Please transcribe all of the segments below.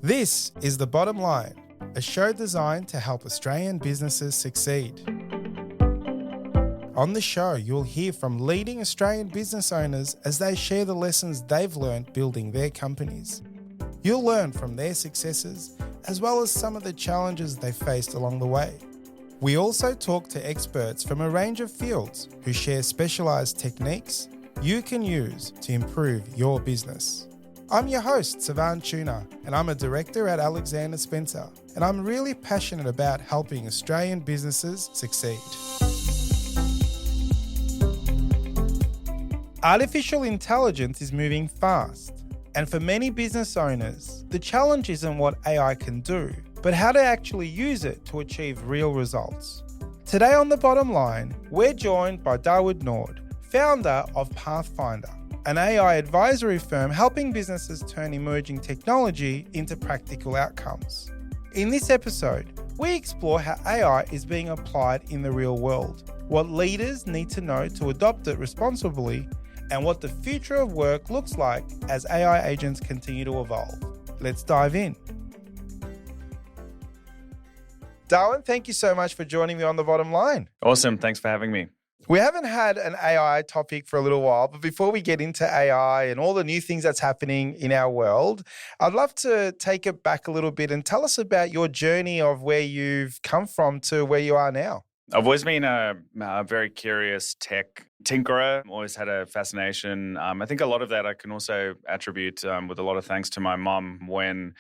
This is The Bottom Line, a show designed to help Australian businesses succeed. On the show, you'll hear from leading Australian business owners as they share the lessons they've learned building their companies. You'll learn from their successes, as well as some of the challenges they faced along the way. We also talk to experts from a range of fields who share specialised techniques you can use to improve your business. I'm your host, Savan Tuna, and I'm a director at Alexander Spencer, and I'm really passionate about helping Australian businesses succeed. Artificial intelligence is moving fast, and for many business owners, the challenge isn't what AI can do, but how to actually use it to achieve real results. Today on The Bottom Line, we're joined by Dawid Naude, founder of Pathfindr, an AI advisory firm helping businesses turn emerging technology into practical outcomes. In this episode, we explore how AI is being applied in the real world, what leaders need to know to adopt it responsibly, and what the future of work looks like as AI agents continue to evolve. Let's dive in. Darwin, thank you so much for joining me on The Bottom Line. Awesome. Thanks for having me. We haven't had an AI topic for a little while, but before we get into AI and all the new things that's happening in our world, I'd love to take it back a little bit and tell us about your journey of where you've come from to where you are now. I've always been a very curious tech tinkerer, always had a fascination. I think a lot of that I can also attribute with a lot of thanks to my mom. When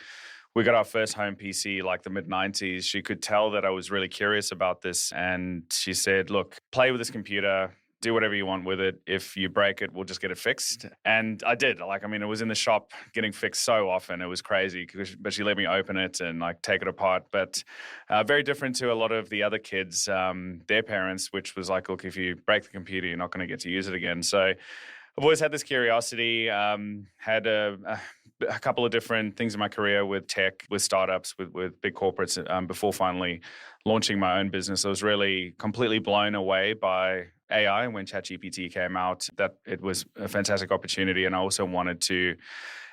we got our first home PC, like the mid-90s, she could tell that I was really curious about this. And she said, look, play with this computer, do whatever you want with it. If you break it, we'll just get it fixed. And I did. It was in the shop getting fixed so often. It was crazy, but she let me open it and take it apart. But very different to a lot of the other kids, their parents, which was like, look, if you break the computer, you're not going to get to use it again. So I've always had this curiosity, had a couple of different things in my career with tech, with startups, with big corporates before finally launching my own business. I was really completely blown away by AI when ChatGPT came out, that it was a fantastic opportunity. And I also wanted to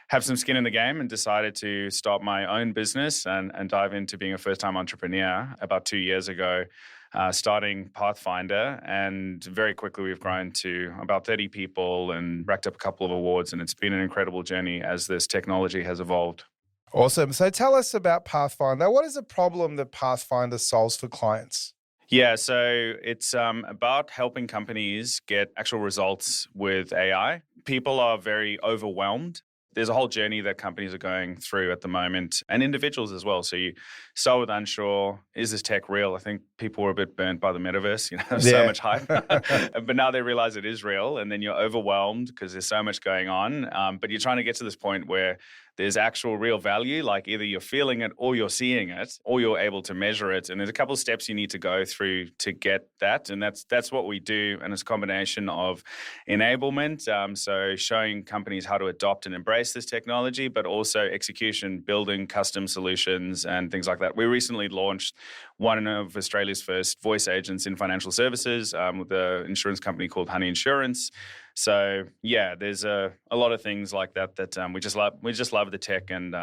have some skin in the game and decided to start my own business and dive into being a first-time entrepreneur about 2 years ago. Starting Pathfindr, and very quickly we've grown to about 30 people and racked up a couple of awards, and it's been an incredible journey as this technology has evolved. Awesome. So tell us about Pathfindr. What is the problem that Pathfindr solves for clients? Yeah, so it's about helping companies get actual results with AI. People are very overwhelmed. There's a whole journey that companies are going through at the moment, and individuals as well. So you start with unsure, is this tech real? I think people were a bit burnt by the metaverse, so much hype. But now they realize it is real, and then you're overwhelmed because there's so much going on. But you're trying to get to this point where there's actual real value, like either you're feeling it or you're seeing it, or you're able to measure it. And there's a couple of steps you need to go through to get that. And that's what we do. And it's a combination of enablement, so showing companies how to adopt and embrace this technology, but also execution, building custom solutions and things like that. We recently launched one of Australia's first voice agents in financial services with an insurance company called Honey Insurance. So yeah, there's a lot of things like that we just love. We just love the tech and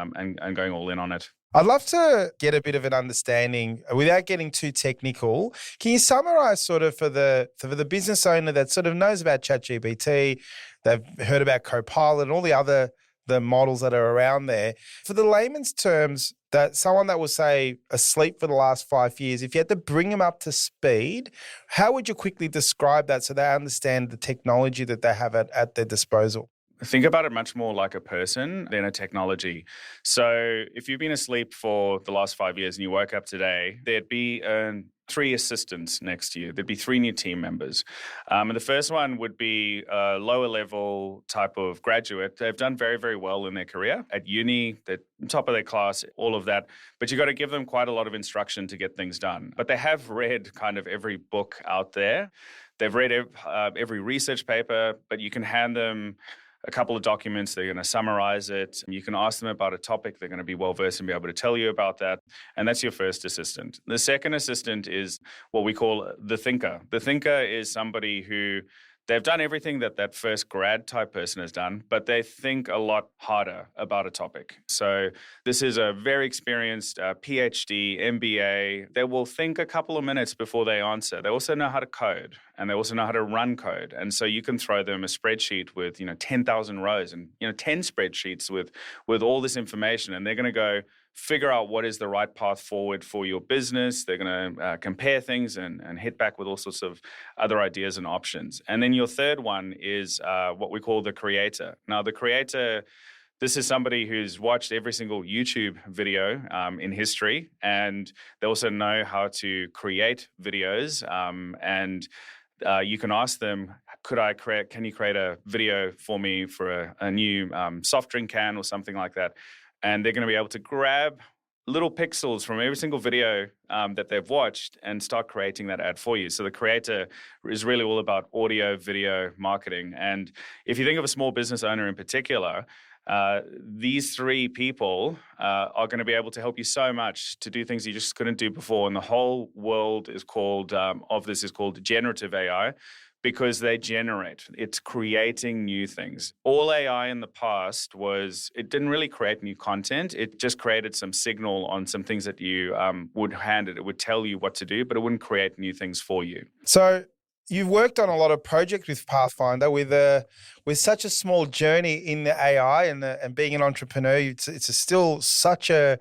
going all in on it. I'd love to get a bit of an understanding without getting too technical. Can you summarize sort of for the business owner that sort of knows about ChatGPT, they've heard about Copilot and all the models that are around there. For the layman's terms, that someone that was, say, asleep for the last 5 years, if you had to bring them up to speed, how would you quickly describe that so they understand the technology that they have at their disposal? Think about it much more like a person than a technology. So if you've been asleep for the last 5 years and you woke up today, there'd be 3 assistants next to you. There'd be 3 new team members. And the first one would be a lower level type of graduate. They've done very, very well in their career at uni, they're top of their class, all of that. But you've got to give them quite a lot of instruction to get things done. But they have read kind of every book out there. They've read every research paper, but you can hand them a couple of documents, they're going to summarize it. You can ask them about a topic, they're going to be well-versed and be able to tell you about that. And that's your first assistant. The second assistant is what we call the thinker. The thinker is somebody who they've done everything that that first grad type person has done, but they think a lot harder about a topic. So this is a very experienced PhD, MBA. They will think a couple of minutes before they answer. They also know how to code, and they also know how to run code. And so you can throw them a spreadsheet with 10,000 rows and 10 spreadsheets with all this information, and they're going to go figure out what is the right path forward for your business. They're going to compare things and hit back with all sorts of other ideas and options. And then your third one is what we call the creator. Now, the creator, this is somebody who's watched every single YouTube video in history, and they also know how to create videos. You can ask them, can you create a video for me for a new soft drink can or something like that? And they're going to be able to grab little pixels from every single video that they've watched and start creating that ad for you. So the creator is really all about audio, video, marketing. And if you think of a small business owner in particular, these three people are going to be able to help you so much to do things you just couldn't do before. And the whole world is called generative AI. Because they generate. It's creating new things. All AI in the past it didn't really create new content. It just created some signal on some things that you would hand it. It would tell you what to do, but it wouldn't create new things for you. So you've worked on a lot of projects with Pathfindr with such a small journey in the AI and being an entrepreneur. It's still such a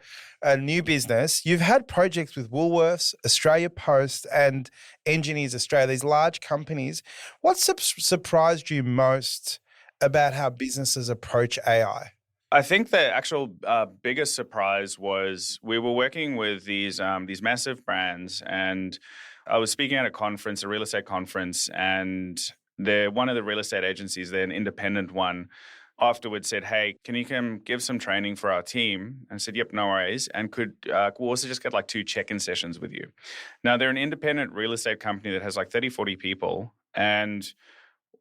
new business. You've had projects with Woolworths, Australia Post, and Engineers Australia, these large companies. What surprised you most about how businesses approach AI? I think the actual biggest surprise was we were working with these massive brands, and I was speaking at a real estate conference, and one of the real estate agencies, they're an independent one, afterwards said, "Hey, can you come give some training for our team?" And I said, "Yep, no worries." And we'll also just get like 2 check-in sessions with you. Now, they're an independent real estate company that has like 30, 40 people. And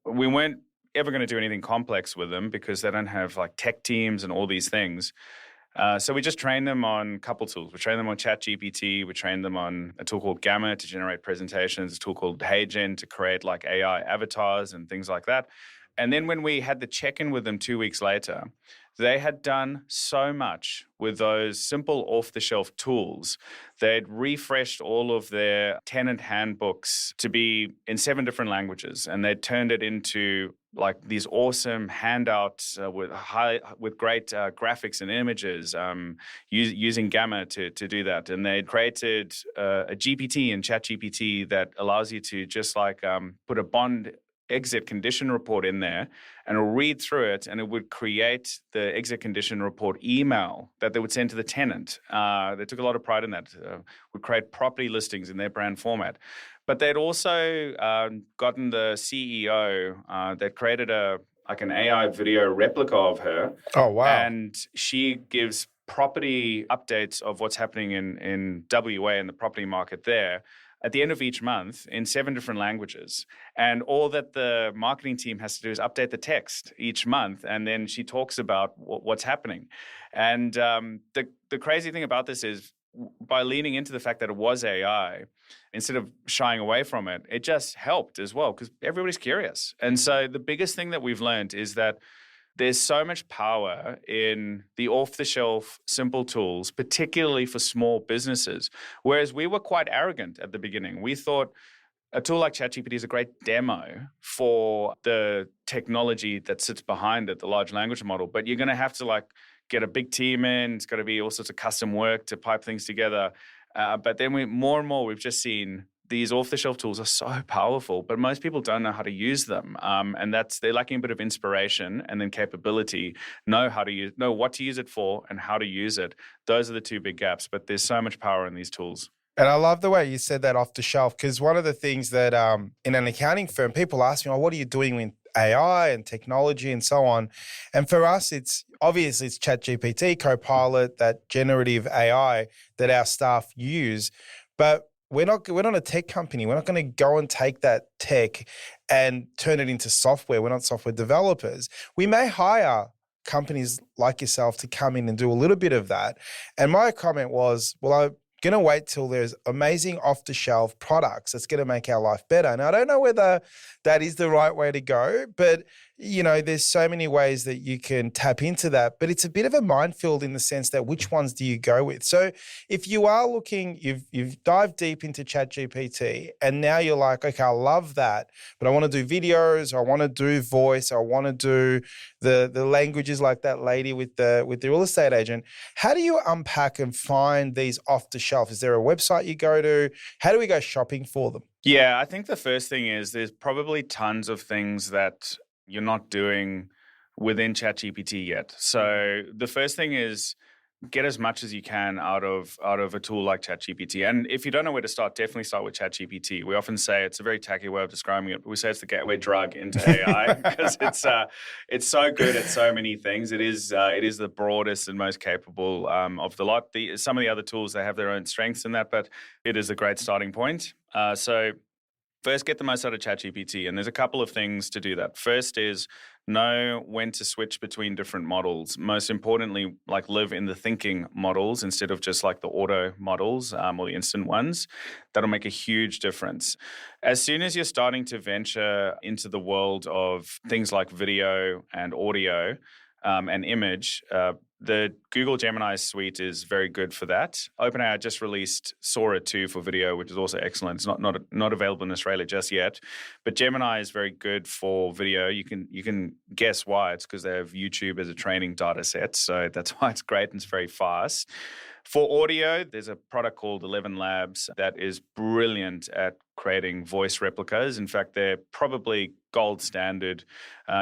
we weren't ever going to do anything complex with them because they don't have like tech teams and all these things. So we just trained them on a couple tools. We trained them on ChatGPT. We trained them on a tool called Gamma to generate presentations, a tool called HeyGen to create like AI avatars and things like that. And then when we had the check-in with them 2 weeks later, they had done so much with those simple off-the-shelf tools. They'd refreshed all of their tenant handbooks to be in 7 different languages, and they'd turned it into like these awesome handouts with great graphics and images using Gamma to do that. And they'd created a GPT in ChatGPT that allows you to just like put a bond exit condition report in there, and it'll read through it, and it would create the exit condition report email that they would send to the tenant. They took a lot of pride in that. Would create property listings in their brand format. But they'd also gotten the CEO that created an AI video replica of her. Oh, wow. And she gives property updates of what's happening in WA and the property market there at the end of each month in 7 different languages. And all that the marketing team has to do is update the text each month, and then she talks about what's happening. And the crazy thing about this is by leaning into the fact that it was AI, instead of shying away from it, it just helped as well because everybody's curious. And so the biggest thing that we've learned is that there's so much power in the off-the-shelf simple tools, particularly for small businesses. Whereas we were quite arrogant at the beginning. We thought a tool like ChatGPT is a great demo for the technology that sits behind it, the large language model. But you're going to have to like get a big team in. It's got to be all sorts of custom work to pipe things together. But then more and more, we've just seen these off-the-shelf tools are so powerful, but most people don't know how to use them. And they're lacking a bit of inspiration and then capability, know what to use it for and how to use it. Those are the 2 big gaps, but there's so much power in these tools. And I love the way you said that off the shelf, because one of the things that in an accounting firm, people ask me, what are you doing with AI and technology and so on? And for us, it's ChatGPT, Copilot, that generative AI that our staff use. But we're not a tech company. We're not going to go and take that tech and turn it into software. We're not software developers. We may hire companies like yourself to come in and do a little bit of that. And my comment was, going to wait till there's amazing off-the-shelf products that's going to make our life better. And I don't know whether that is the right way to go, but there's so many ways that you can tap into that, but it's a bit of a minefield in the sense that which ones do you go with? So if you are looking, you've dived deep into ChatGPT and now you're like, okay, I love that, but I want to do videos, I want to do voice, I want to do the languages like that lady with the real estate agent. How do you unpack and find these off the shelf? Is there a website you go to? How do we go shopping for them? Yeah, I think the first thing is there's probably tons of things that you're not doing within ChatGPT yet. So the first thing is get as much as you can out of a tool like ChatGPT. And if you don't know where to start, definitely start with ChatGPT. We often say it's a very tacky way of describing it, but we say it's the gateway drug into AI because it's so good at so many things. It is the broadest and most capable of the lot. Some of the other tools, they have their own strengths in that, but it is a great starting point. So first, get the most out of ChatGPT, and there's a couple of things to do that. First is know when to switch between different models. Most importantly, like live in the thinking models instead of just like the auto models or the instant ones. That'll make a huge difference. As soon as you're starting to venture into the world of things like video and audio and image, the Google Gemini suite is very good for that. OpenAI just released Sora 2 for video, which is also excellent. It's not available in Australia just yet, but Gemini is very good for video. You can guess why. It's because they have YouTube as a training data set, so that's why it's great and it's very fast. For audio, there's a product called 11 Labs that is brilliant at creating voice replicas. In fact, they're probably gold standard.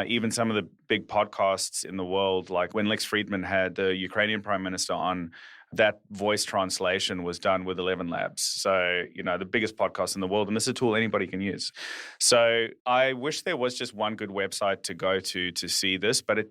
Even some of the big podcasts in the world, like when Lex Friedman had the Ukrainian prime minister on, that voice translation was done with 11 Labs. So, the biggest podcast in the world, and this is a tool anybody can use. So I wish there was just one good website to go to see this, but it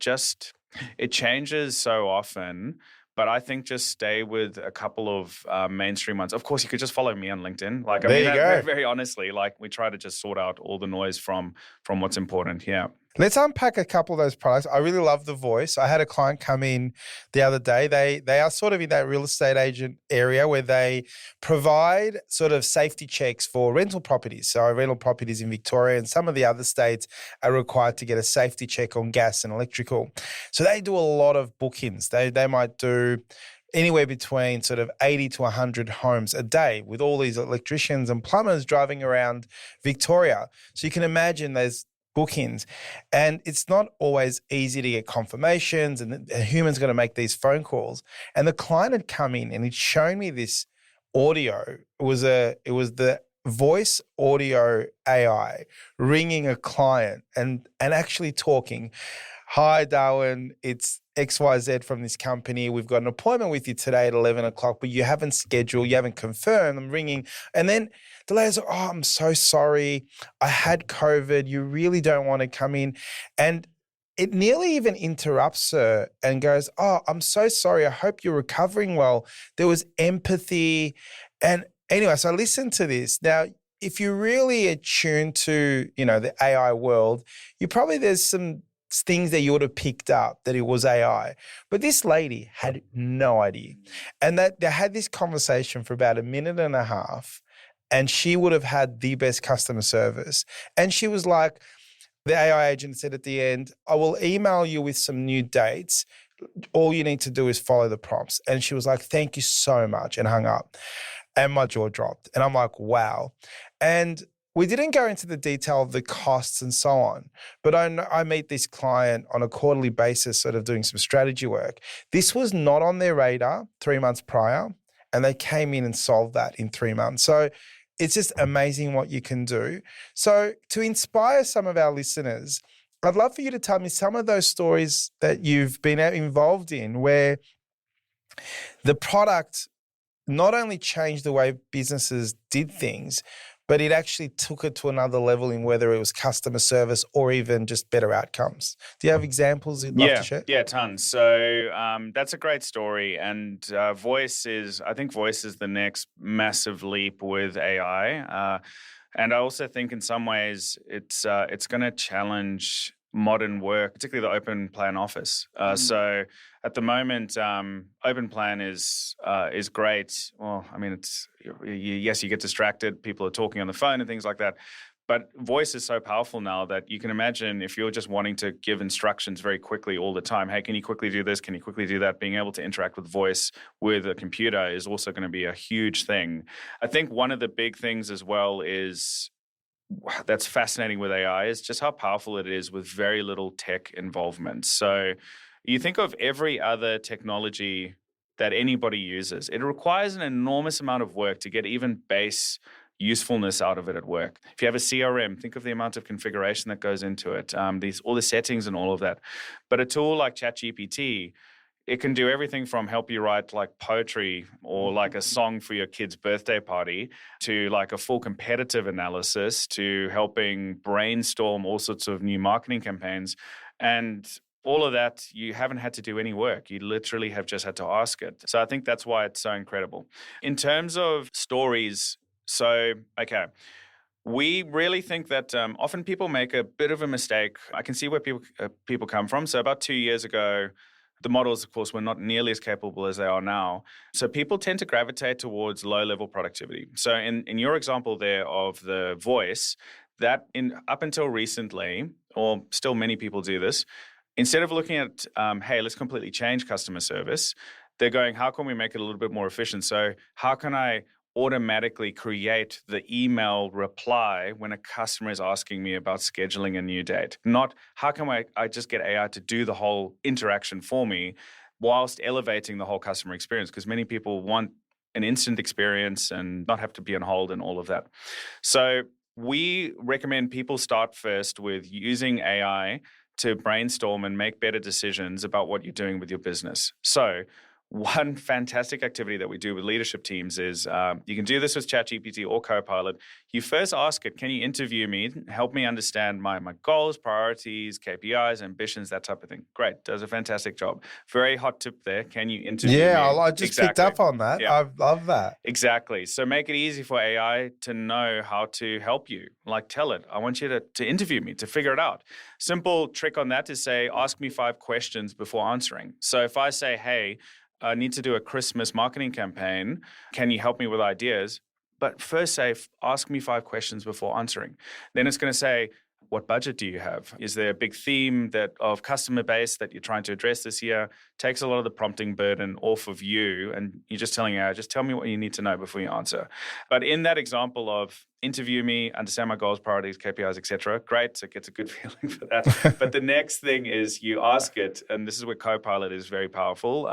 changes so often. But I think just stay with a couple of mainstream ones. Of course, you could just follow me on LinkedIn. There you go. Very, very honestly, we try to just sort out all the noise from what's important. Yeah. Let's unpack a couple of those products. I really love the voice. I had a client come in the other day. They are sort of in that real estate agent area where they provide sort of safety checks for rental properties. So rental properties in Victoria and some of the other states are required to get a safety check on gas and electrical. So they do a lot of bookings. They might do anywhere between sort of 80 to 100 homes a day with all these electricians and plumbers driving around Victoria. So you can imagine there's bookings, and it's not always easy to get confirmations, and a human's got to make these phone calls. And the client had come in and he'd shown me this audio. It was the voice audio AI ringing a client and actually talking. Hi, Darwin, it's XYZ from this company. We've got an appointment with you today at 11 o'clock, but you haven't scheduled, you haven't confirmed. I'm ringing. And then the lady's like, oh, I'm so sorry. I had COVID. You really don't want to come in. And it nearly even interrupts her and goes, oh, I'm so sorry. I hope you're recovering well. There was empathy. And anyway, so I listened to this. Now, if you're really attuned to, the AI world, there's some things that you would have picked up that it was AI. But this lady had no idea. And that they had this conversation for about a minute and a half, and she would have had the best customer service. And she was like, the AI agent said at the end, I will email you with some new dates. All you need to do is follow the prompts. And she was like, thank you so much, and hung up. And my jaw dropped. And I'm like, wow. And we didn't go into the detail of the costs and so on, but I meet this client on a quarterly basis, sort of doing some strategy work. This was not on their radar 3 months prior, and they came in and solved that in 3 months. So it's just amazing what you can do. So to inspire some of our listeners, I'd love for you to tell me some of those stories that you've been involved in where the product not only changed the way businesses did things, but it actually took it to another level in whether it was customer service or even just better outcomes. Do you have examples you'd love to share? Yeah, tons. So that's a great story. And voice is the next massive leap with AI. And I also think in some ways it's going to challenge modern work, particularly the open plan office. So at the moment, open plan is great. Well, I mean, yes, you get distracted. People are talking on the phone and things like that. But voice is so powerful now that you can imagine if you're just wanting to give instructions very quickly all the time, hey, can you quickly do this? Can you quickly do that? Being able to interact with voice with a computer is also going to be a huge thing. I think one of the big things as well is that's fascinating with AI is just how powerful it is with very little tech involvement. So you think of every other technology that anybody uses, it requires an enormous amount of work to get even base usefulness out of it at work. If you have a CRM, think of the amount of configuration that goes into it, all the settings and all of that. But a tool like ChatGPT, it can do everything from help you write like poetry or like a song for your kid's birthday party to like a full competitive analysis to helping brainstorm all sorts of new marketing campaigns. And all of that, you haven't had to do any work. You literally have just had to ask it. So I think that's why it's so incredible. In terms of stories, okay. We really think that often people make a bit of a mistake. I can see where people come from. So about 2 years ago, the models, of course, were not nearly as capable as they are now. So people tend to gravitate towards low-level productivity. So in your example there of the voice, that up until recently, or still many people do this, instead of looking at, hey, let's completely change customer service, they're going, how can we make it a little bit more efficient? So how can I automatically create the email reply when a customer is asking me about scheduling a new date? Not how can I just get AI to do the whole interaction for me whilst elevating the whole customer experience? Because many people want an instant experience and not have to be on hold and all of that. So we recommend people start first with using AI to brainstorm and make better decisions about what you're doing with your business. So one fantastic activity that we do with leadership teams is you can do this with ChatGPT or Copilot. You first ask it, can you interview me, help me understand my goals, priorities, KPIs, ambitions, that type of thing. Great, does a fantastic job. Very hot tip there. Can you interview me? Yeah, I just picked up on that. Yeah. I love that. Exactly. So make it easy for AI to know how to help you. Like tell it, I want you to interview me, to figure it out. Simple trick on that is say, ask me 5 questions before answering. So if I say, hey, I need to do a Christmas marketing campaign. Can you help me with ideas? But first say, ask me 5 questions before answering. Then it's going to say, what budget do you have? Is there a big theme of customer base that you're trying to address this year? Takes a lot of the prompting burden off of you, and you're just telling AI, just tell me what you need to know before you answer. But in that example of interview me, understand my goals, priorities, KPIs, etc., great, so it gets a good feeling for that. But the next thing is you ask it, and this is where Copilot is very powerful.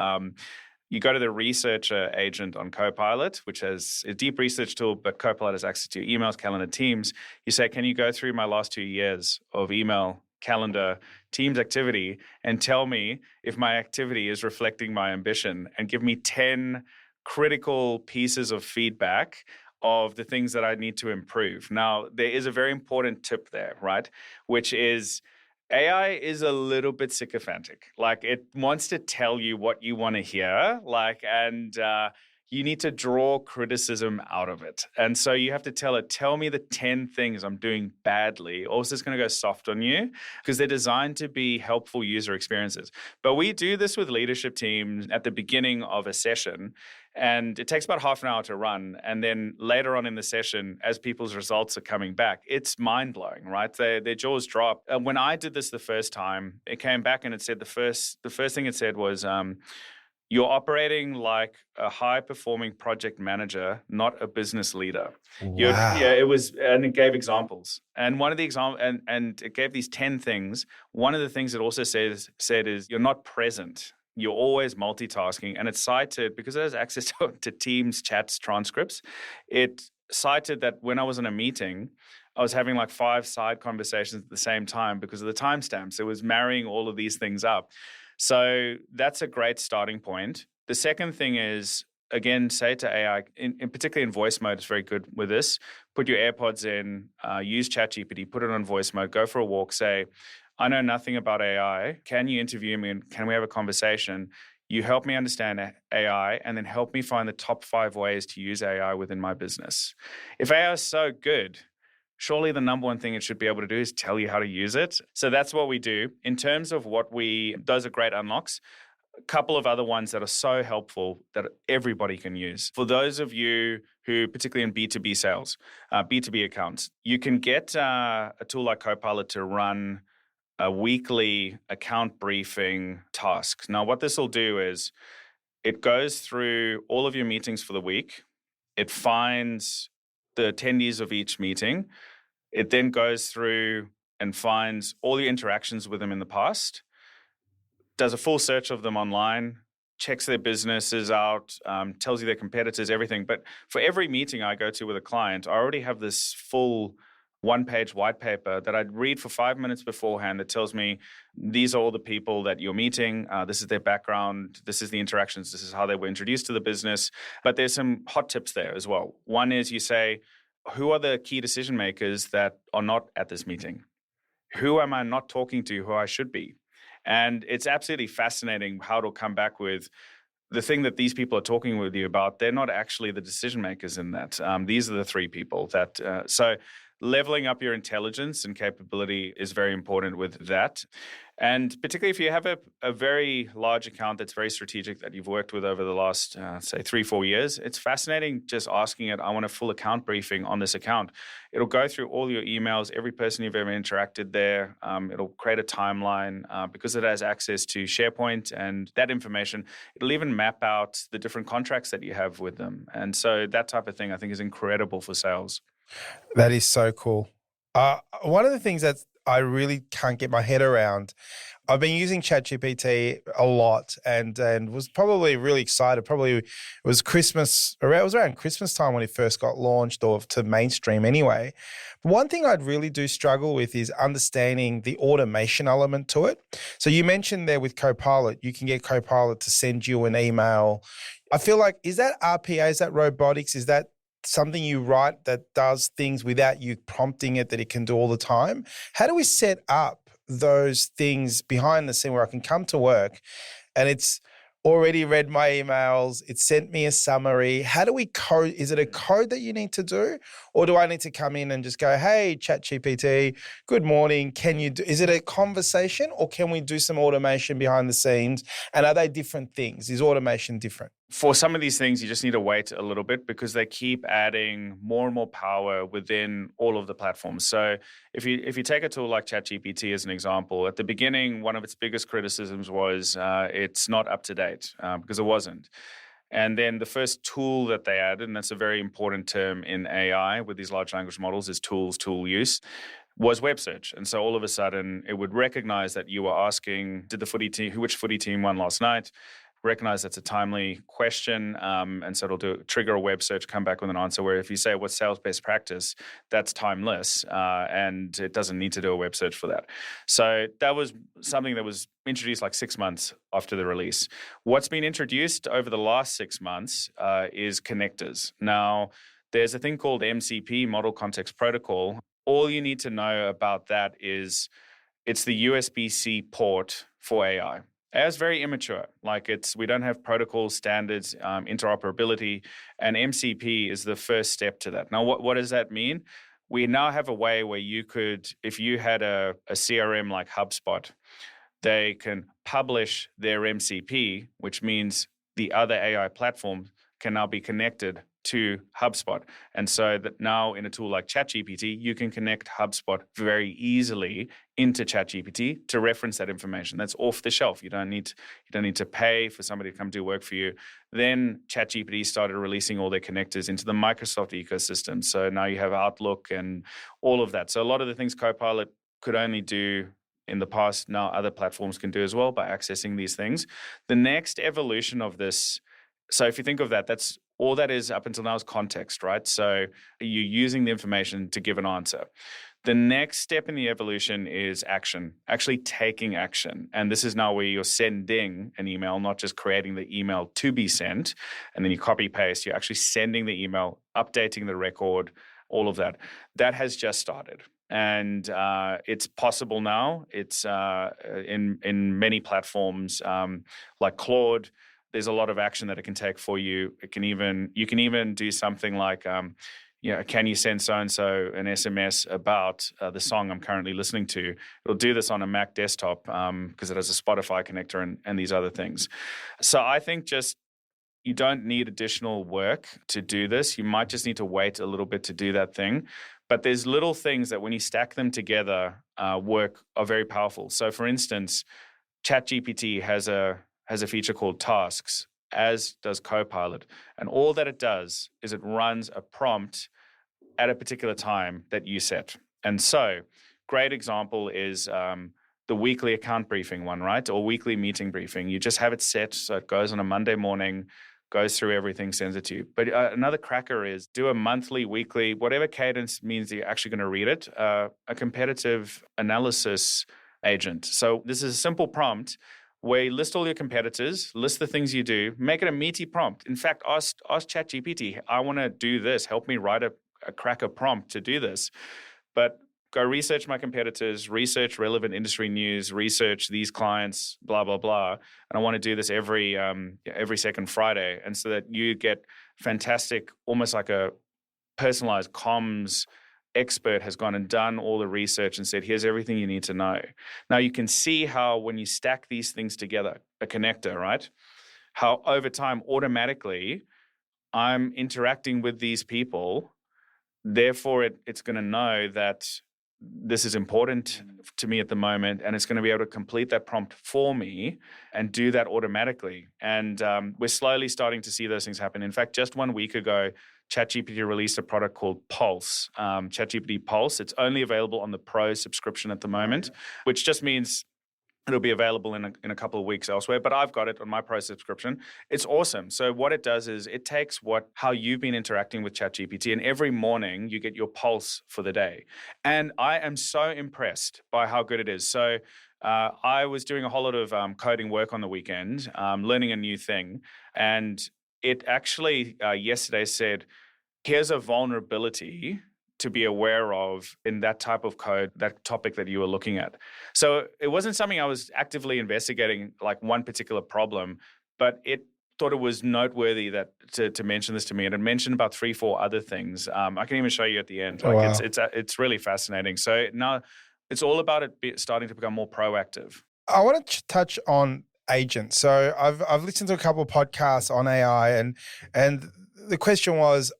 You go to the researcher agent on Copilot, which has a deep research tool, but Copilot has access to your emails, calendar, Teams. You say, can you go through my last 2 years of email, calendar, Teams activity and tell me if my activity is reflecting my ambition, and give me 10 critical pieces of feedback of the things that I need to improve. Now, there is a very important tip there, right? Which is AI is a little bit sycophantic. Like it wants to tell you what you want to hear, and you need to draw criticism out of it. And so you have to tell it, tell me the 10 things I'm doing badly, or it's just going to go soft on you, because they're designed to be helpful user experiences. But we do this with leadership teams at the beginning of a session, and it takes about half an hour to run. And then later on in the session, as people's results are coming back, it's mind-blowing, right? Their jaws drop. When I did this the first time, it came back and it said the first thing it said was, you're operating like a high-performing project manager, not a business leader. Wow. It was, and it gave examples. And one of the examples, and it gave these 10 things. One of the things it also said is you're not present. You're always multitasking. And it cited, because it has access to Teams, chats, transcripts, it cited that when I was in a meeting, I was having like 5 side conversations at the same time because of the timestamps. It was marrying all of these things up. So that's a great starting point. The second thing is, again, say to AI, in particularly in voice mode, it's very good with this. Put your AirPods in, use ChatGPT, put it on voice mode, go for a walk, say, I know nothing about AI. Can you interview me and can we have a conversation? You help me understand AI and then help me find the top 5 ways to use AI within my business. If AI is so good, surely the number one thing it should be able to do is tell you how to use it. So that's what we do. In terms of those are great unlocks. A couple of other ones that are so helpful that everybody can use. For those of you who, particularly in B2B sales, B2B accounts, you can get a tool like Copilot to run a weekly account briefing task. Now, what this will do is it goes through all of your meetings for the week. It finds the attendees of each meeting. It then goes through and finds all your interactions with them in the past, does a full search of them online, checks their businesses out, tells you their competitors, everything. But for every meeting I go to with a client, I already have this full one-page white paper that I'd read for 5 minutes beforehand that tells me these are all the people that you're meeting, this is their background, this is the interactions, this is how they were introduced to the business. But there's some hot tips there as well. One is you say, who are the key decision makers that are not at this meeting? Who am I not talking to who I should be? And it's absolutely fascinating how it'll come back with the thing that these people are talking with you about. They're not actually the decision makers in that. These are the three people that, so leveling up your intelligence and capability is very important with that. And particularly if you have a very large account that's very strategic that you've worked with over the last, say, 3-4 years, it's fascinating just asking it, I want a full account briefing on this account. It'll go through all your emails, every person you've ever interacted there. It'll create a timeline because it has access to SharePoint and that information. It'll even map out the different contracts that you have with them. And so that type of thing I think is incredible for sales. That is so cool. One of the things that I really can't get my head around, I've been using ChatGPT a lot and was probably really excited. Probably it was around Christmas time when it first got launched or to mainstream anyway. But one thing I'd really do struggle with is understanding the automation element to it. So you mentioned there with Copilot, you can get Copilot to send you an email. I feel like, is that RPA, is that robotics, is that something you write that does things without you prompting it that it can do all the time? How do we set up those things behind the scene where I can come to work and it's already read my emails, it sent me a summary? How do we code? Is it a code that you need to do? Or do I need to come in and just go, hey, ChatGPT, good morning, is it a conversation or can we do some automation behind the scenes? And are they different things? Is automation different? For some of these things, you just need to wait a little bit because they keep adding more and more power within all of the platforms. So if you take a tool like ChatGPT as an example, at the beginning, one of its biggest criticisms was it's not up to date because it wasn't. And then the first tool that they added, and that's a very important term in AI with these large language models, is tool use, was web search. And so all of a sudden, it would recognize that you were asking, which footy team won last night? Recognize that's a timely question, and so it'll trigger a web search, come back with an answer. Where if you say what's sales best practice, that's timeless, and it doesn't need to do a web search for that. So that was something that was introduced like 6 months after the release. What's been introduced over the last 6 months is connectors. Now, there's a thing called MCP, Model Context Protocol. All you need to know about that is it's the USB-C port for AI. AI is very immature. We don't have protocol standards, interoperability, and MCP is the first step to that. Now, what does that mean? We now have a way where you could, if you had a CRM like HubSpot, they can publish their MCP, which means the other AI platforms can now be connected to HubSpot. And so that now in a tool like ChatGPT, you can connect HubSpot very easily into ChatGPT to reference that information. That's off the shelf. You don't need to pay for somebody to come do work for you. Then ChatGPT started releasing all their connectors into the Microsoft ecosystem. So now you have Outlook and all of that. So a lot of the things Copilot could only do in the past, now other platforms can do as well by accessing these things. The next evolution of this, so if you think of that, that's all that is up until now is context, right? So you're using the information to give an answer. The next step in the evolution is action, actually taking action. And this is now where you're sending an email, not just creating the email to be sent, and then you copy paste. You're actually sending the email, updating the record, all of that. That has just started. And it's possible now. It's in many platforms like Claude. There's a lot of action that it can take for you. You can even do something like can you send so-and-so an SMS about the song I'm currently listening to? It'll do this on a Mac desktop because it has a Spotify connector and these other things. So I think just you don't need additional work to do this. You might just need to wait a little bit to do that thing. But there's little things that when you stack them together, are very powerful. So for instance, ChatGPT has a feature called tasks, as does Copilot. And all that it does is it runs a prompt at a particular time that you set. And so, great example is the weekly account briefing one, right? Or weekly meeting briefing. You just have it set so it goes on a Monday morning, goes through everything, sends it to you. But another cracker is do a monthly, weekly, whatever cadence means you're actually going to read it, a competitive analysis agent. So this is a simple prompt where you list all your competitors, list the things you do, make it a meaty prompt. In fact, ask ChatGPT, I want to do this. Help me write a cracker prompt to do this. But go research my competitors, research relevant industry news, research these clients, blah, blah, blah. And I want to do this every second Friday. And so that you get fantastic, almost like a personalized comms expert has gone and done all the research and said, here's everything you need to know. Now you can see how when you stack these things together, a connector, right? How over time, automatically, I'm interacting with these people. Therefore, it's going to know that this is important to me at the moment, and it's going to be able to complete that prompt for me and do that automatically. And we're slowly starting to see those things happen. In fact, just 1 week ago, ChatGPT released a product called Pulse, ChatGPT Pulse. It's only available on the Pro subscription at the moment, which just means it'll be available in a couple of weeks elsewhere, but I've got it on my Pro subscription. It's awesome. So what it does is it takes how you've been interacting with ChatGPT, and every morning you get your pulse for the day. And I am so impressed by how good it is. So I was doing a whole lot of coding work on the weekend, learning a new thing, and it actually yesterday said, here's a vulnerability to be aware of in that type of code, that topic that you were looking at. So it wasn't something I was actively investigating, like one particular problem, but it thought it was noteworthy that to mention this to me. And it mentioned about 3-4 other things. I can even show you at the end. Oh, wow. It's really fascinating. So now it's all about it starting to become more proactive. I want to touch on agents. So I've listened to a couple of podcasts on AI, and the question was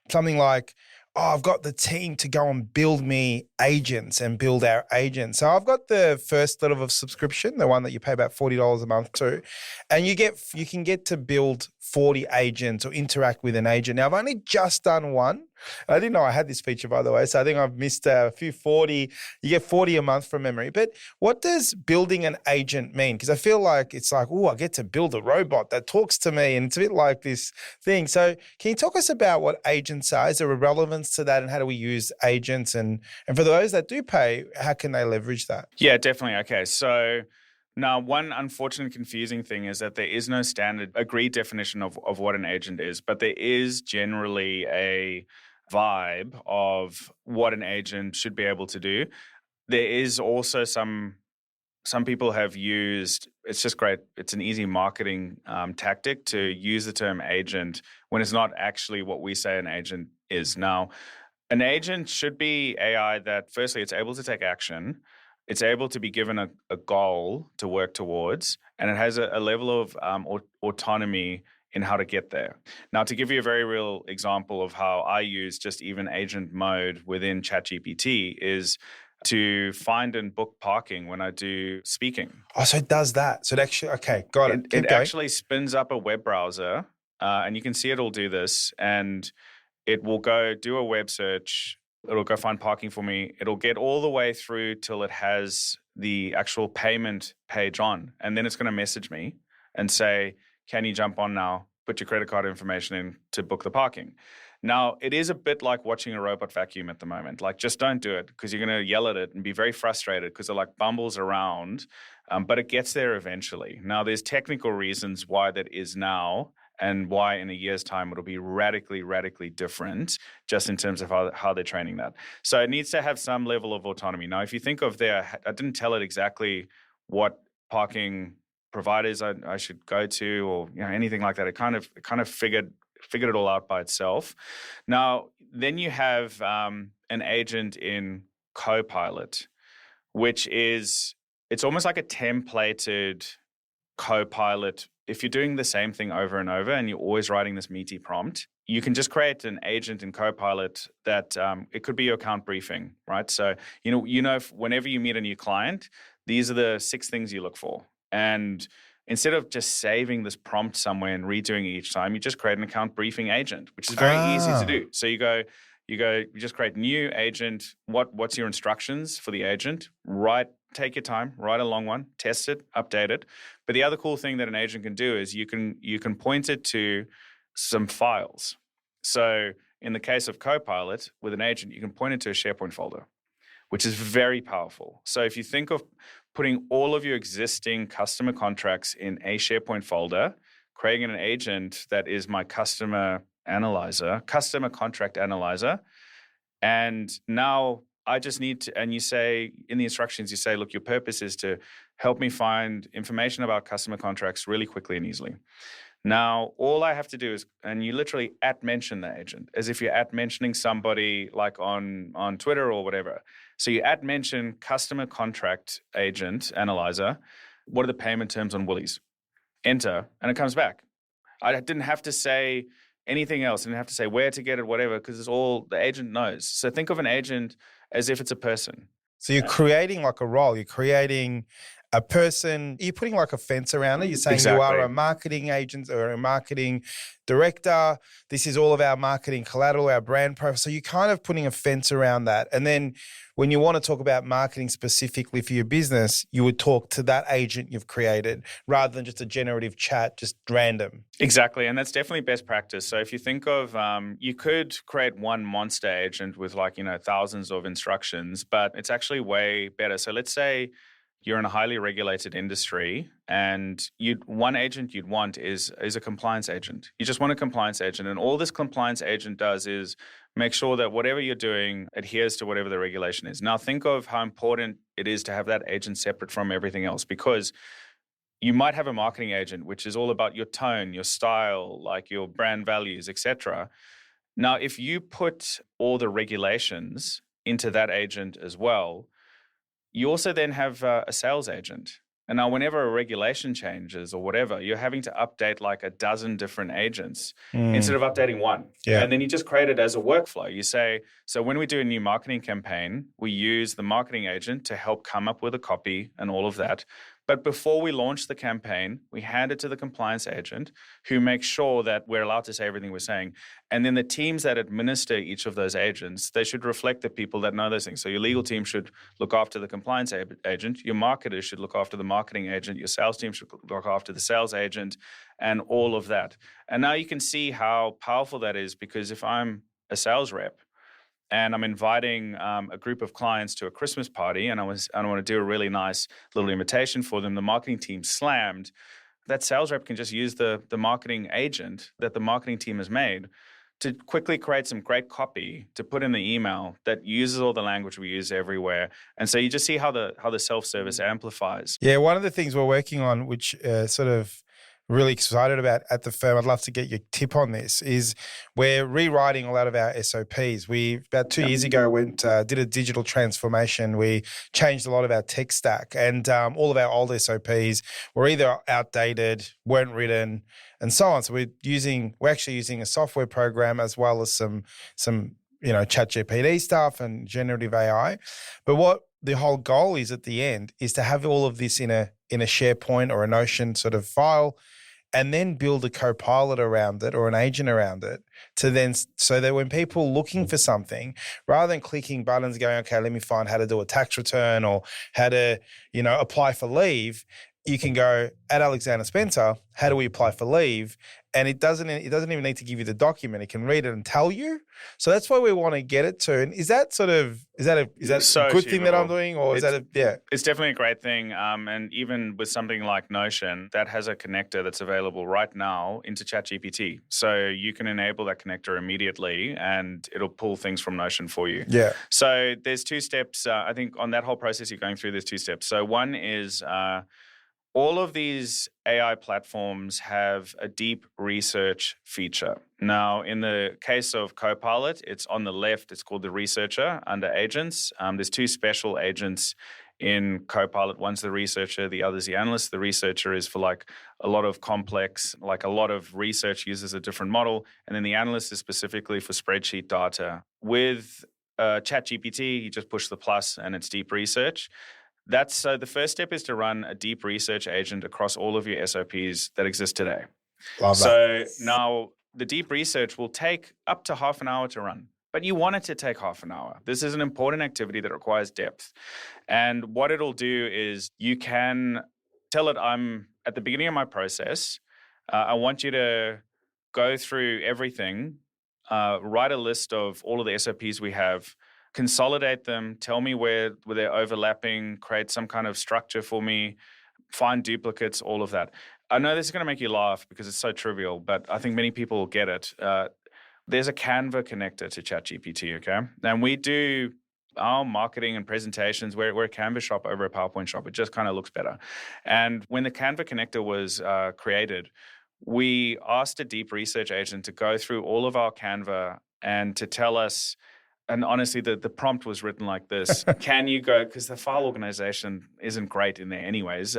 something like, I've got the team to go and build me agents and build our agents. So I've got the first level of subscription, the one that you pay about $40 a month to, and you can get to build 40 agents or interact with an agent. Now, I've only just done one. I didn't know I had this feature, by the way, so I think I've missed a few 40. You get 40 a month from memory. But what does building an agent mean? Because I feel like it's like, I get to build a robot that talks to me, and it's a bit like this thing. So can you talk us about what agents are? Is there a relevance to that, and how do we use agents? And for those that do pay, how can they leverage that? Yeah, definitely. Okay, so now, one unfortunate confusing thing is that there is no standard agreed definition of what an agent is, but there is generally a vibe of what an agent should be able to do. There is also some people have used, it's just great, it's an easy marketing tactic to use the term agent when it's not actually what we say an agent is. Now, an agent should be AI that, firstly, it's able to take action. It's able to be given a goal to work towards, and it has a level of autonomy in how to get there. Now, to give you a very real example of how I use just even agent mode within ChatGPT is to find and book parking when I do speaking. Oh, so it does that. So it actually, okay, got it. It actually spins up a web browser, and you can see it'll do this, and it will go do a web search. It'll go find parking for me. It'll get all the way through till it has the actual payment page on. And then it's going to message me and say, can you jump on now? Put your credit card information in to book the parking. Now, it is a bit like watching a robot vacuum at the moment. Like, just don't do it, because you're going to yell at it and be very frustrated because it like bumbles around, but it gets there eventually. Now, there's technical reasons why that is now, and why in a year's time it'll be radically, radically different just in terms of how they're training that. So it needs to have some level of autonomy. Now, if you think of I didn't tell it exactly what parking providers I should go to or anything like that. It kind of figured figured it all out by itself. Now, then you have an agent in Copilot, which is, it's almost like a templated Copilot. If you're doing the same thing over and over and you're always writing this meaty prompt, you can just create an agent in Copilot that it could be your account briefing, right? So, whenever you meet a new client, these are the 6 things you look for. And instead of just saving this prompt somewhere and redoing it each time, you just create an account briefing agent, which is very easy to do. So you just create new agent. What's your instructions for the agent? Take your time, write a long one, test it, update it. But the other cool thing that an agent can do is you can point it to some files. So in the case of Copilot, with an agent, you can point it to a SharePoint folder, which is very powerful. So if you think of putting all of your existing customer contracts in a SharePoint folder, creating an agent that is my customer contract analyzer, and now I just need to, and you say in the instructions, you say, look, your purpose is to help me find information about customer contracts really quickly and easily. Now, all I have to do is, and you literally @mention the agent as if you're @mentioning somebody like on Twitter or whatever. So you @mention customer contract agent analyzer. What are the payment terms on Woolies? Enter, and it comes back. I didn't have to say anything else. I didn't have to say where to get it, whatever, because it's all the agent knows. So think of an agent as if it's a person. So you're creating like a role. You're creating a person. You're putting like a fence around it. You're saying you are a marketing agent or a marketing director. This is all of our marketing collateral, our brand profile. So you're kind of putting a fence around that. And then when you want to talk about marketing specifically for your business, you would talk to that agent you've created rather than just a generative chat, just random. Exactly. And that's definitely best practice. So if you think of, you could create one monster agent with thousands of instructions, but it's actually way better. So let's say you're in a highly regulated industry and one agent you'd want is a compliance agent. You just want a compliance agent. And all this compliance agent does is make sure that whatever you're doing adheres to whatever the regulation is. Now think of how important it is to have that agent separate from everything else, because you might have a marketing agent, which is all about your tone, your style, like your brand values, etc. Now, if you put all the regulations into that agent as well, you also then have a sales agent. And now whenever a regulation changes or whatever, you're having to update like a dozen different agents instead of updating one. Yeah. And then you just create it as a workflow. You say, so when we do a new marketing campaign, we use the marketing agent to help come up with a copy and all of that. But before we launch the campaign, we hand it to the compliance agent who makes sure that we're allowed to say everything we're saying. And then the teams that administer each of those agents, they should reflect the people that know those things. So your legal team should look after the compliance agent. Your marketers should look after the marketing agent. Your sales team should look after the sales agent and all of that. And now you can see how powerful that is, because if I'm a sales rep, and I'm inviting a group of clients to a Christmas party, and I want to do a really nice little invitation for them. The marketing team slammed. That sales rep can just use the marketing agent that the marketing team has made to quickly create some great copy to put in the email that uses all the language we use everywhere. And so you just see how the self-service amplifies. Yeah, one of the things we're working on, which sort of really excited about at the firm, I'd love to get your tip on this, is we're rewriting a lot of our SOPs. We, about 2 years ago, did a digital transformation. We changed a lot of our tech stack, and all of our old SOPs were either outdated, weren't written, and so on. So we're actually using a software program as well as some ChatGPT stuff and generative AI. But what the whole goal is at the end is to have all of this in a SharePoint or a Notion sort of file, and then build a Copilot around it or an agent around it so that when people are looking for something, rather than clicking buttons going, okay, let me find how to do a tax return or how to, apply for leave, you can go at Alexander Spencer, how do we apply for leave? And it doesn't even need to give you the document. It can read it and tell you. So that's why we want to get it to. And is that so a good thing that I'm doing, or is that It's definitely a great thing. And even with something like Notion, that has a connector that's available right now into ChatGPT. So you can enable that connector immediately, and it'll pull things from Notion for you. Yeah. So there's 2 steps. I think on that whole process you're going through, there's 2 steps. So one is all of these AI platforms have a deep research feature. Now, in the case of Copilot, it's on the left. It's called the researcher under agents. There's two special agents in Copilot. One's the researcher, the other's the analyst. The researcher is for like a lot of complex, like a lot of research uses a different model. And then the analyst is specifically for spreadsheet data. With ChatGPT, you just push the plus and it's deep research. So the first step is to run a deep research agent across all of your SOPs that exist today. Love that. So now the deep research will take up to half an hour to run, but you want it to take half an hour. This is an important activity that requires depth. And what it'll do is you can tell it, I'm at the beginning of my process. I want you to go through everything, write a list of all of the SOPs we have, consolidate them, tell me where they're overlapping, create some kind of structure for me, find duplicates, all of that. I know this is going to make you laugh because it's so trivial, but I think many people will get it. There's a Canva connector to ChatGPT, okay? And we do our marketing and presentations. We're a Canva shop over a PowerPoint shop. It just kind of looks better. And when the Canva connector was created, we asked a deep research agent to go through all of our Canva and to tell us, and honestly, the prompt was written like this. Can you go, because the file organization isn't great in there anyways,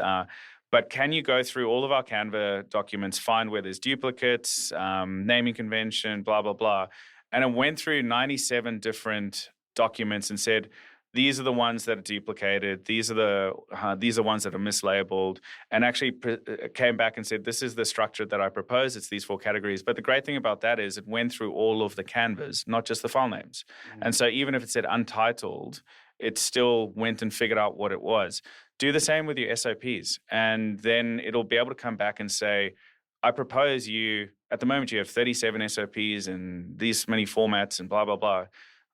but can you go through all of our Canva documents, find where there's duplicates, naming convention, blah, blah, blah. And it went through 97 different documents and said, these are the ones that are duplicated. These are ones that are mislabeled, and actually came back and said, this is the structure that I propose. It's these 4 categories. But the great thing about that is it went through all of the canvas, not just the file names. And so even if it said untitled, it still went and figured out what it was. Do the same with your SOPs. And then it'll be able to come back and say, I propose at the moment you have 37 SOPs and these many formats and blah, blah, blah.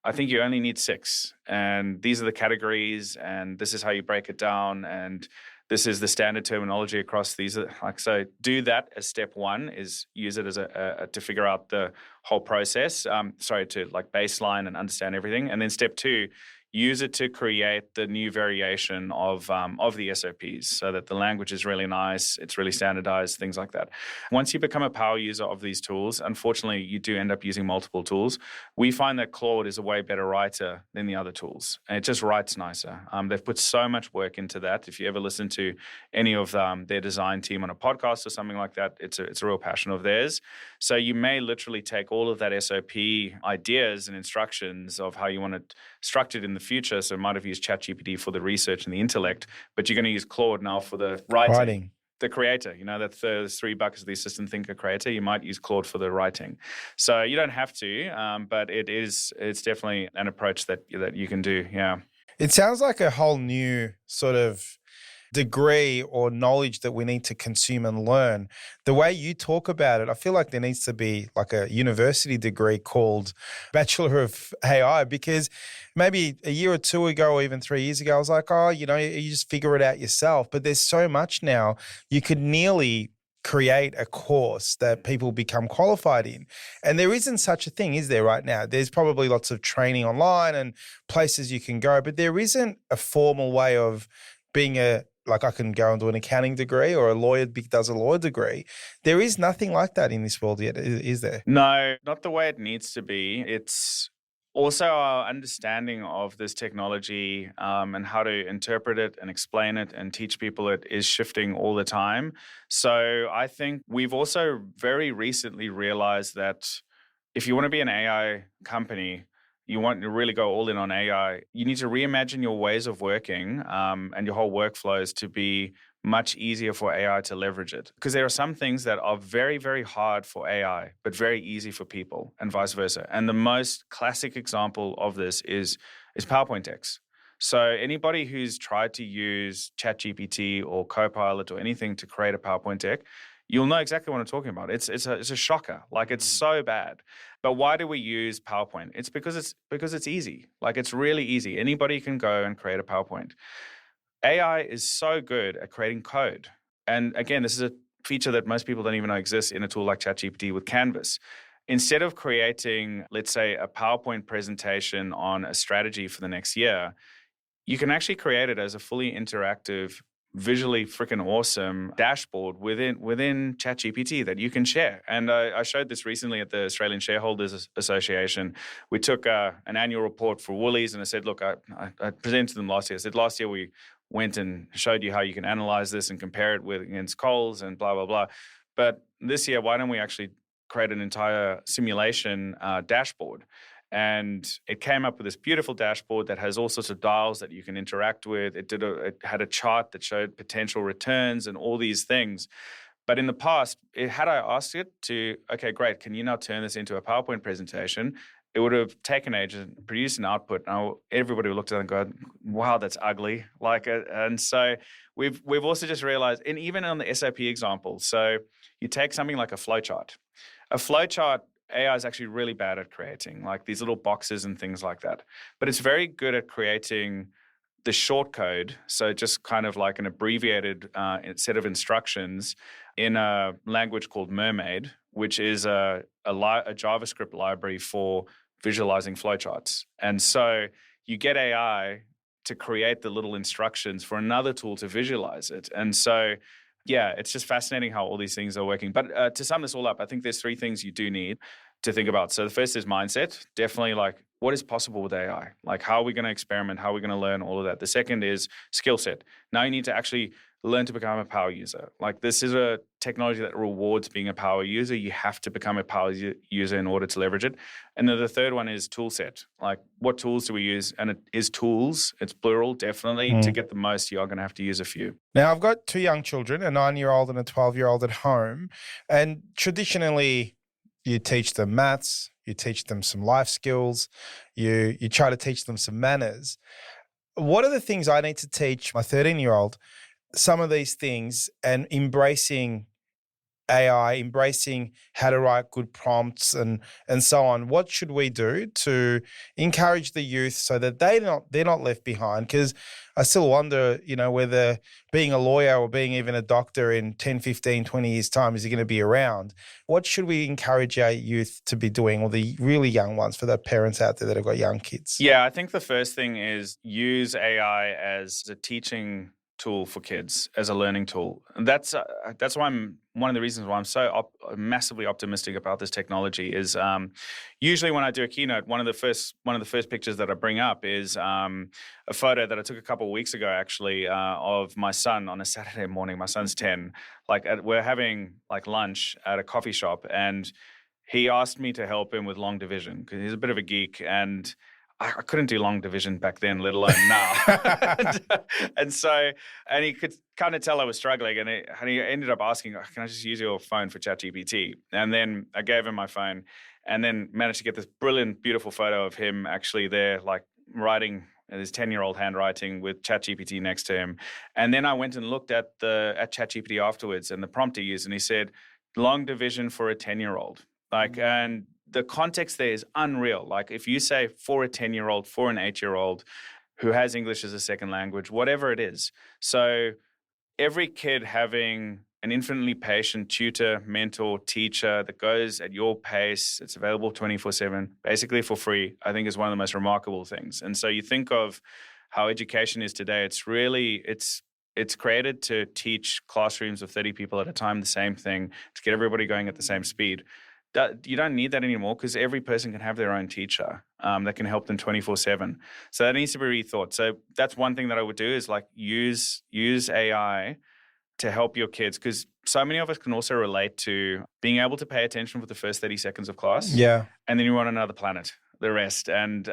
I think you only need 6, and these are the categories, and this is how you break it down, and this is the standard terminology across these. So do that as step 1, is use it as to figure out the whole process. To like baseline and understand everything, and then step 2, use it to create the new variation of the SOPs so that the language is really nice, it's really standardized, things like that. Once you become a power user of these tools, unfortunately, you do end up using multiple tools. We find that Claude is a way better writer than the other tools, and it just writes nicer. They've put so much work into that. If you ever listen to any of their design team on a podcast or something like that, it's a real passion of theirs. So you may literally take all of that SOP ideas and instructions of how you want it structured in the future. So might have used ChatGPT for the research and the intellect, but you're going to use Claude now for the writing. The creator, that's the 3 buckets of the assistant thinker creator. You might use Claude for the writing. So you don't have to, but it's definitely an approach that you can do. Yeah. It sounds like a whole new sort of degree or knowledge that we need to consume and learn. The way you talk about it, I feel like there needs to be like a university degree called Bachelor of AI, because maybe a year or 2 ago or even 3 years ago, I was like, you just figure it out yourself. But there's so much now, you could nearly create a course that people become qualified in. And there isn't such a thing, is there, right now? There's probably lots of training online and places you can go, but there isn't a formal way of being I can go and do an accounting degree, or a lawyer does a law degree. There is nothing like that in this world yet, is there? No, not the way it needs to be. It's also our understanding of this technology and how to interpret it and explain it and teach people it is shifting all the time. So I think we've also very recently realized that if you want to be an AI company, you want to really go all in on AI, you need to reimagine your ways of working and your whole workflows to be much easier for AI to leverage it. Because there are some things that are very, very hard for AI, but very easy for people, and vice versa. And the most classic example of this is PowerPoint text. So anybody who's tried to use ChatGPT or Copilot or anything to create a PowerPoint deck, you'll know exactly what I'm talking about. It's a shocker. Like, it's so bad. But why do we use PowerPoint? It's because it's easy. Like, it's really easy. Anybody can go and create a PowerPoint. AI is so good at creating code. And again, this is a feature that most people don't even know exists in a tool like ChatGPT with Canvas. Instead of creating, let's say, a PowerPoint presentation on a strategy for the next year, you can actually create it as a fully interactive visually freaking awesome dashboard within ChatGPT that you can share. And I showed this recently at the Australian Shareholders Association. We took an annual report for Woolies, and I said, look, I presented to them last year. I said, last year we went and showed you how you can analyze this and compare it against Coles and blah, blah, blah. But this year, why don't we actually create an entire simulation dashboard? And it came up with this beautiful dashboard that has all sorts of dials that you can interact with. It had a chart that showed potential returns and all these things. But in the past, had I asked it to, okay, great, can you now turn this into a PowerPoint presentation? It would have taken ages and produced an output. Now everybody looked at it and go, wow, that's ugly. And so we've also just realized, and even on the SAP example, so you take something like a flowchart. A flowchart, AI is actually really bad at creating, like these little boxes and things like that. But it's very good at creating the short code, so just kind of like an abbreviated set of instructions in a language called Mermaid, which is a JavaScript library for visualizing flowcharts. And so you get AI to create the little instructions for another tool to visualize it. And so yeah, it's just fascinating how all these things are working. But to sum this all up, I think there's three things you do need to think about. So the first is mindset. Definitely like what is possible with AI? Like how are we going to experiment? How are we going to learn all of that? The second is skill set. Now you need to actually learn to become a power user. Like this is a technology that rewards being a power user. You have to become a power user in order to leverage it. And then the third one is tool set. Like what tools do we use? And it is tools, it's plural, definitely. To get the most, you are going to have to use a few. Now, I've got two young children, a 9-year-old and a 12-year-old at home. And traditionally, you teach them maths, you teach them some life skills, you try to teach them some manners. What are the things I need to teach my 13-year-old? Some of these things and embracing AI, embracing how to write good prompts and so on. What should we do to encourage the youth so that they're not left behind? Because I still wonder, whether being a lawyer or being even a doctor in 10, 15, 20 years' time, is he going to be around? What should we encourage our youth to be doing, or the really young ones, for the parents out there that have got young kids? Yeah, I think the first thing is use AI as a teaching tool for kids, as a learning tool. And that's why one of the reasons why I'm so massively optimistic about this technology is usually when I do a keynote, one of the first pictures that I bring up is a photo that I took a couple of weeks ago, actually, of my son on a Saturday morning. My son's 10. We're having lunch at a coffee shop, and he asked me to help him with long division because he's a bit of a geek, and I couldn't do long division back then, let alone now. and he could kind of tell I was struggling, and he ended up asking, can I just use your phone for ChatGPT? And then I gave him my phone, and then managed to get this brilliant, beautiful photo of him actually there, writing his 10-year-old handwriting with ChatGPT next to him. And then I went and looked at ChatGPT afterwards and the prompt he used, and he said, long division for a 10-year-old. And the context there is unreal. If you say for a 10-year-old, for an 8-year-old who has English as a second language, whatever it is. So every kid having an infinitely patient tutor, mentor, teacher that goes at your pace, it's available 24/7, basically for free, I think is one of the most remarkable things. And so you think of how education is today, it's created to teach classrooms of 30 people at a time the same thing, to get everybody going at the same speed. You don't need that anymore because every person can have their own teacher that can help them 24/7. So that needs to be rethought. So that's one thing that I would do is use AI to help your kids, because so many of us can also relate to being able to pay attention for the first 30 seconds of class. Yeah. And then you're on another planet, the rest. And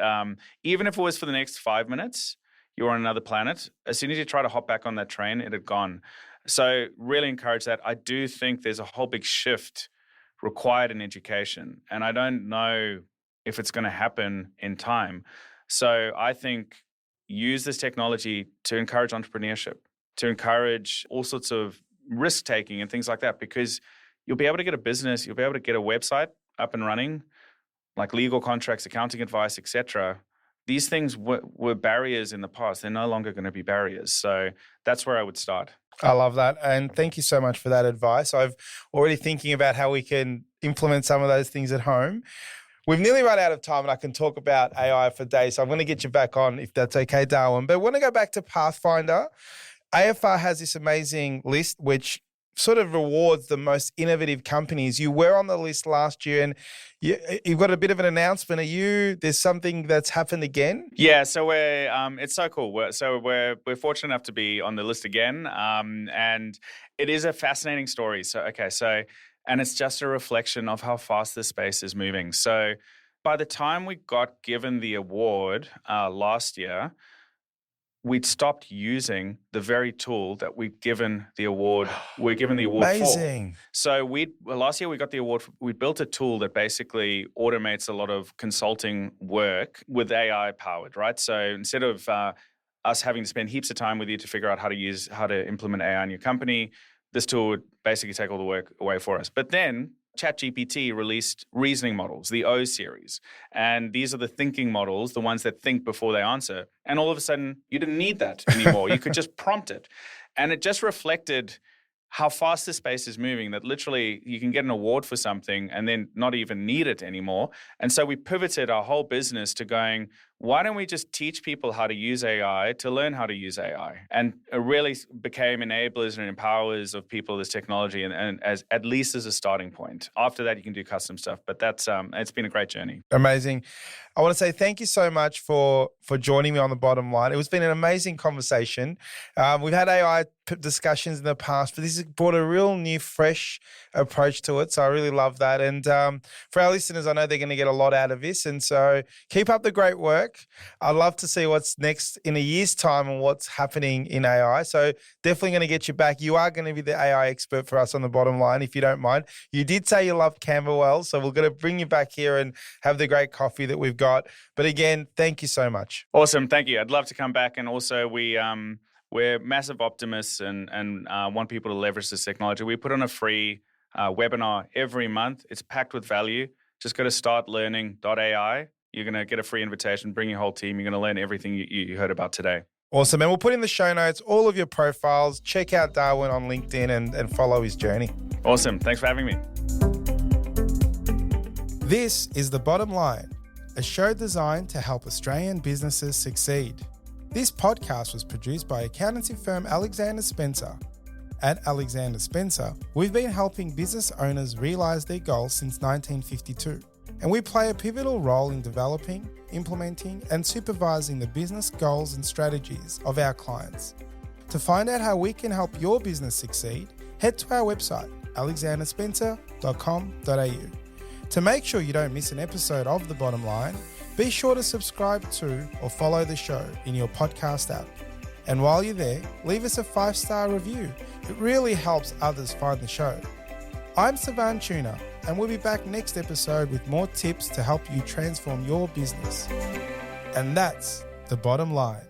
even if it was for the next 5 minutes, you're on another planet. As soon as you try to hop back on that train, it had gone. So really encourage that. I do think there's a whole big shift required in education, and I don't know if it's going to happen in time. So I think use this technology to encourage entrepreneurship, to encourage all sorts of risk-taking and things like that, because you'll be able to get a business, you'll be able to get a website up and running, like legal contracts, accounting advice, etc. These things were barriers in the past. They're no longer going to be barriers. So that's where I would start. I love that. And thank you so much for that advice. I've already thinking about how we can implement some of those things at home. We've nearly run out of time, and I can talk about AI for days. So I'm going to get you back on if that's okay, Darwin. But I want to go back to Pathfindr. AFR has this amazing list which sort of rewards the most innovative companies. You were on the list last year, and you've got a bit of an announcement. There's something that's happened again? Yeah, so we're it's so cool. We're fortunate enough to be on the list again, and it is a fascinating story. And it's just a reflection of how fast this space is moving. So by the time we got given the award last year, we'd stopped using the very tool that we're given the award Amazing. for. So last year we got the award. We built a tool that basically automates a lot of consulting work with AI powered, right? So instead of us having to spend heaps of time with you to figure out how to implement AI in your company, this tool would basically take all the work away for us. But then ChatGPT released reasoning models, the O series. And these are the thinking models, the ones that think before they answer. And all of a sudden, you didn't need that anymore. You could just prompt it. And it just reflected how fast this space is moving, that literally you can get an award for something and then not even need it anymore. And so we pivoted our whole business to going, why don't we just teach people how to use AI to learn how to use AI? And it really became enablers and empowerers of people this technology, and as at least as a starting point. After that, you can do custom stuff. But that's it's been a great journey. Amazing. I want to say thank you so much for joining me on The Bottom Line. It's been an amazing conversation. We've had AI discussions in the past, but this has brought a real new, fresh approach to it. So I really love that. And for our listeners, I know they're going to get a lot out of this. And so keep up the great work. I'd love to see what's next in a year's time and what's happening in AI. So definitely going to get you back. You are going to be the AI expert for us on The Bottom Line, if you don't mind. You did say you loved Camberwell, so we're going to bring you back here and have the great coffee that we've got. But again, thank you so much. Awesome. Thank you. I'd love to come back. And also we're massive optimists and want people to leverage this technology. We put on a free webinar every month. It's packed with value. Just go to startlearning.ai. You're going to get a free invitation, bring your whole team. You're going to learn everything you heard about today. Awesome. And we'll put in the show notes all of your profiles. Check out Darwin on LinkedIn and follow his journey. Awesome. Thanks for having me. This is The Bottom Line, a show designed to help Australian businesses succeed. This podcast was produced by accountancy firm Alexander Spencer. At Alexander Spencer, we've been helping business owners realise their goals since 1952. And we play a pivotal role in developing, implementing, and supervising the business goals and strategies of our clients. To find out how we can help your business succeed, head to our website, alexanderspencer.com.au. To make sure you don't miss an episode of The Bottom Line, be sure to subscribe to or follow the show in your podcast app. And while you're there, leave us a 5-star review. It really helps others find the show. I'm Savan Tuna, and we'll be back next episode with more tips to help you transform your business. And that's The Bottom Line.